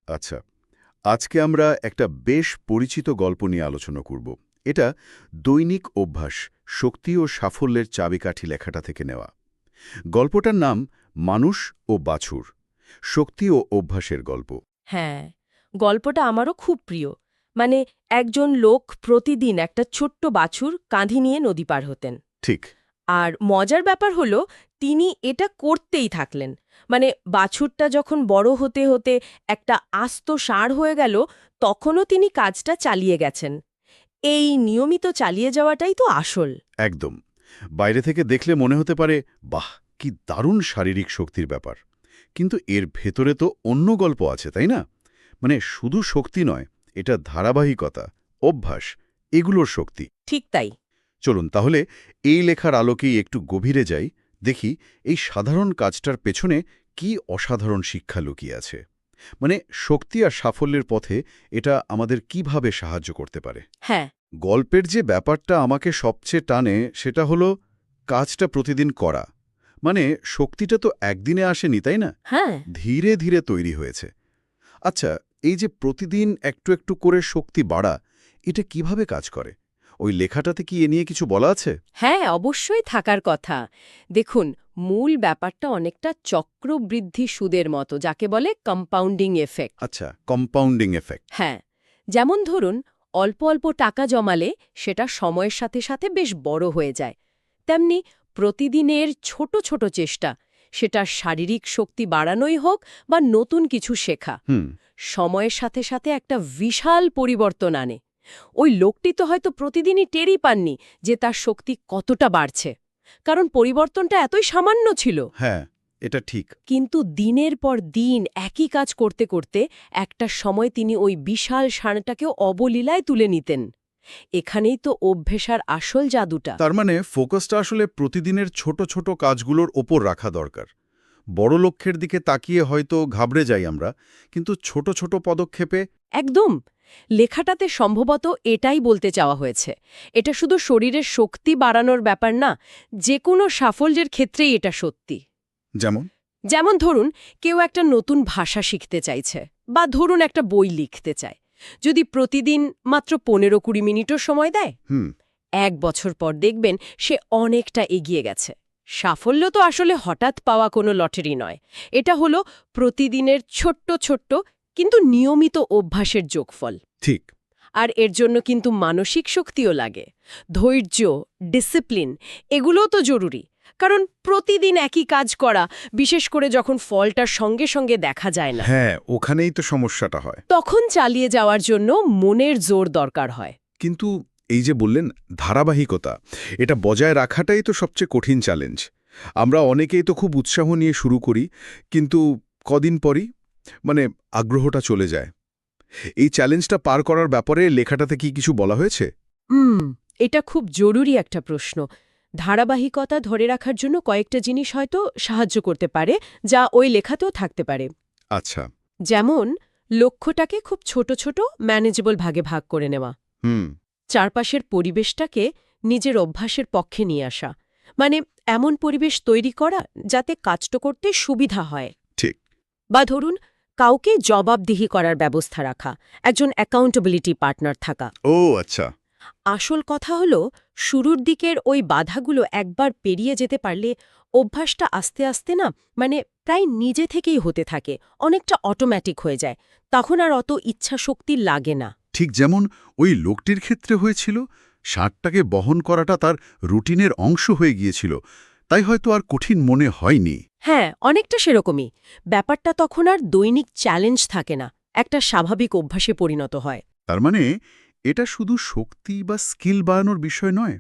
আচ্ছা, আজকে আমরা একটা বেশ পরিচিত গল্প নিয়ে আলোচনা করব। এটা দৈনিক অভ্যাস, শক্তি ও সাফল্যের চাবিকাঠি লেখাটা থেকে নেওয়া। গল্পটার নাম মানুষ ও বাছুর, শক্তি ও অভ্যাসের গল্প। হ্যাঁ, গল্পটা আমারও খুব প্রিয়। মানে একজন লোক প্রতিদিন একটা ছোট্ট বাছুর কাঁধে নিয়ে নদী পার হতেন। ঠিক। আর মজার ব্যাপার হলো তিনি এটা করতেই থাকলেন। মানে বাছুরটা যখন বড় হতে হতে একটা আস্ত ষাঁড় হয়ে গেল, তখনও তিনি কাজটা চালিয়ে গেছেন। এই নিয়মিত চালিয়ে যাওয়াটাই তো আসল। একদম। বাইরে থেকে দেখলে মনে হতে পারে, বাহ, কি দারুণ শারীরিক শক্তির ব্যাপার। কিন্তু এর ভেতরে তো অন্য গল্প আছে, তাই না? মানে শুধু শক্তি নয়, এটা ধারাবাহিকতা, অভ্যাস, এগুলোর শক্তি। ঠিক তাই। চলুন তাহলে এই লেখার আলোকেই একটু গভীরে যাই, দেখি এই সাধারণ কাজটার পেছনে কি অসাধারণ শিক্ষা লুকিয়ে আছে। মানে শক্তি আর সাফল্যের পথে এটা আমাদের কিভাবে সাহায্য করতে পারে। হ্যাঁ। গল্পের যে ব্যাপারটা আমাকে সবচেয়ে টানে সেটা হলো কাজটা প্রতিদিন করা। মানে শক্তিটা তো একদিনে আসেনি, তাই না? হ্যাঁ। ধীরে ধীরে তৈরি হয়েছে। আচ্ছা, এই যে প্রতিদিন একটু একটু করে শক্তি বাড়া, এটা কিভাবে কাজ করে? ওই লেখাটাতে কি এ নিয়ে কিছু বলা আছে? হ্যাঁ, অবশ্যই থাকার কথা। দেখুন, মূল ব্যাপারটা অনেকটা চক্রবৃদ্ধি সুদের মতো, যাকে বলে কম্পাউন্ডিং এফেক্ট। আচ্ছা, কম্পাউন্ডিং এফেক্ট। হ্যাঁ, যেমন ধরুন অল্প অল্প টাকা জমালে সেটা সময়ের সাথে সাথে বেশ বড় হয়ে যায়। তেমনি প্রতিদিনের ছোট ছোট চেষ্টা, সেটা শারীরিক শক্তি বাড়ানোই হোক বা নতুন কিছু শেখা, হুম। সময়ের সাথে সাথে একটা বিশাল পরিবর্তন আনে। ওই লোকটি তো হয়তো প্রতিদিনই টেরই পাননি যে তার শক্তি কতটা বাড়ছে, কারণ পরিবর্তনটা এতই সামান্য ছিল। হ্যাঁ, এটা ঠিক। কিন্তু দিনের পর দিন একই কাজ করতে করতে একটা সময় তিনি ওই বিশাল ষাঁড়টাকেও অবলীলায় তুলে নিতেন। এখানেই তো অভ্যেসার আসল জাদুটা। তার মানে ফোকাসটা আসলে প্রতিদিনের ছোট ছোট কাজগুলোর ওপর রাখা দরকার। বড় লক্ষ্যের দিকে তাকিয়ে হয়তো ঘাবড়ে যাই আমরা, কিন্তু ছোট ছোট পদক্ষেপে। একদম। লেখাটাতে সম্ভবত এটাই বলতে চাওয়া হয়েছে। এটা শুধু শরীরের শক্তি বাড়ানোর ব্যাপার না, যে কোনো সাফল্যের ক্ষেত্রেই এটা সত্যি। যেমন? যেমন ধরুন কেউ একটা নতুন ভাষা শিখতে চাইছে, বা ধরুন একটা বই লিখতে চায়। যদি প্রতিদিন মাত্র 15-20 মিনিটও সময় দেয়, হুম। 1 বছর পর দেখবেন সে অনেকটা এগিয়ে গেছে। সাফল্য তো আসলে হঠাৎ পাওয়া কোনো লটারি নয়। এটা হলো প্রতিদিনের ছোট্ট ছোট্ট কিন্তু নিয়মিত অভ্যাসের যোগফল। ঠিক। আর এর জন্য কিন্তু মানসিক শক্তিও লাগে। ধৈর্য, ডিসিপ্লিন, এগুলোও তো জরুরি। কারণ প্রতিদিন একই কাজ করা, বিশেষ করে যখন ফলটা সঙ্গে সঙ্গে দেখা যায় না, হ্যাঁ, ওখানেই তো সমস্যাটা হয়। তখন চালিয়ে যাওয়ার জন্য মনের জোর দরকার হয়। কিন্তু এই যে বললেন ধারাবাহিকতা, এটা বজায় রাখাটাই তো সবচেয়ে কঠিন চ্যালেঞ্জ। আমরা অনেকেই তো খুব উৎসাহ নিয়ে শুরু করি, কিন্তু কদিন পরই মানে আগ্রহটা চলে যায়। এই চ্যালেঞ্জটা পার করার ব্যাপারে লেখাটাতে কি কিছু বলা হয়েছে? এটা খুব জরুরি একটা প্রশ্ন। ধারাবাহিকতা ধরে রাখার জন্য কয়েকটা জিনিস হয়তো সাহায্য করতে পারে, যা ওই লেখাতেও থাকতে পারে। আচ্ছা। যেমন লক্ষ্যটাকে খুব ছোট ছোট ম্যানেজেবল ভাগে ভাগ করে নেওয়া। হুম। চারপাশের পরিবেশটাকে নিজের অভ্যাসের পক্ষে নিয়ে আসা। মানে এমন পরিবেশ তৈরি করা যাতে কাজটা করতে সুবিধা হয়। ঠিক। বা ধরুন কাউকে জবাবদিহি করার ব্যবস্থা রাখা, একজন অ্যাকাউন্টেবিলিটি পার্টনার থাকা। ও আচ্ছা। আসল কথা হলো শুরুর দিকের ওই বাধাগুলো একবার পেরিয়ে যেতে পারলে অভ্যাসটা আস্তে আস্তে না, মানে প্রায় নিজে থেকেই হতে থাকে, অনেকটা অটোম্যাটিক হয়ে যায়। তখন আর অত ইচ্ছা শক্তি লাগে না। ঠিক যেমন ওই লোকটির ক্ষেত্রে হয়েছিল, ষাঁড়টাকে বহন করাটা তার রুটিনের অংশ হয়ে গিয়েছিল, তাই হয়তো আর কঠিন মনে হয়নি। হ্যাঁ, অনেকটা সেরকমই। ব্যাপারটা তখন আর দৈনিক চ্যালেঞ্জ থাকে না, একটা স্বাভাবিক অভ্যাসে পরিণত হয়। তার মানে এটা শুধু শক্তি বা স্কিল বাড়ানোর বিষয় নয়,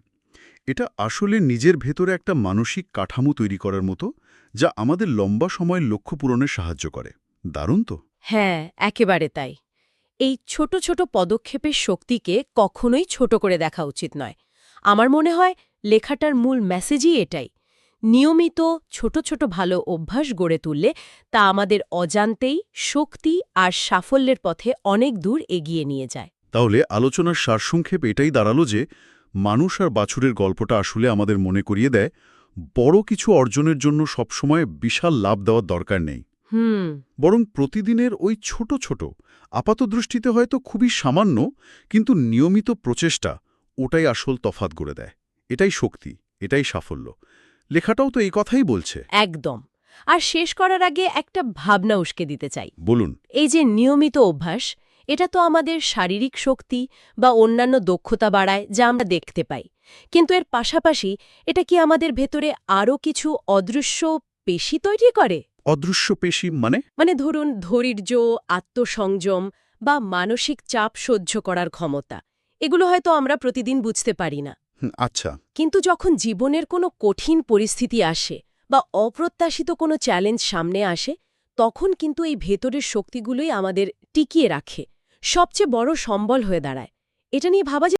এটা আসলে নিজের ভেতরে একটা মানসিক কাঠামো তৈরি করার মতো, যা আমাদের লম্বা সময়ের লক্ষ্য পূরণে সাহায্য করে। দারুণ তো। হ্যাঁ, একেবারে তাই। এই ছোট ছোট পদক্ষেপের শক্তিকে কখনোই ছোট করে দেখা উচিত নয়। আমার মনে হয় লেখাটার মূল মেসেজই এটাই। নিয়মিত ছোট ছোট ভালো অভ্যাস গড়ে তুললে তা আমাদের অজান্তেই শক্তি আর সাফল্যের পথে অনেক দূর এগিয়ে নিয়ে যায়। তাহলে আলোচনার সারসংক্ষেপ এটাই দাঁড়ালো যে মানুষ আর বাছুরের গল্পটা আসলে আমাদের মনে করিয়ে দেয়, বড় কিছু অর্জনের জন্য সবসময় বিশাল লাভ দেওয়ার দরকার নেই। হুম। বরং প্রতিদিনের ওই ছোট ছোট আপাতদৃষ্টিতে হয়তো খুবই সামান্য কিন্তু নিয়মিত প্রচেষ্টা ওটাই আসল তফাৎ গড়ে দেয়। এটাই শক্তি, এটাই সাফল্য। লেখাটাও তো এই কথাই বলছে। একদম। আর শেষ করার আগে একটা ভাবনা উস্কে দিতে চাই। বলুন। এই যে নিয়মিত অভ্যাস, এটা তো আমাদের শারীরিক শক্তি বা অন্যান্য দক্ষতা বাড়ায় যা আমরা দেখতে পাই। কিন্তু এর পাশাপাশি এটা কি আমাদের ভেতরে আরও কিছু অদৃশ্য পেশি তৈরি করে? অদৃশ্য পেশি মানে? মানে ধরুন ধৈর্য, আত্মসংযম বা মানসিক চাপ সহ্য করার ক্ষমতা। এগুলো হয়তো আমরা প্রতিদিন বুঝতে পারি না। আচ্ছা। কিন্তু যখন জীবনের কোনো কঠিন পরিস্থিতি আসে বা অপ্রত্যাশিত কোনো চ্যালেঞ্জ সামনে আসে, তখন কিন্তু এই ভেতরের শক্তিগুলোই আমাদের টিকিয়ে রাখে, সবচেয়ে বড় সম্বল হয়ে দাঁড়ায়। এটা নিয়ে ভাবা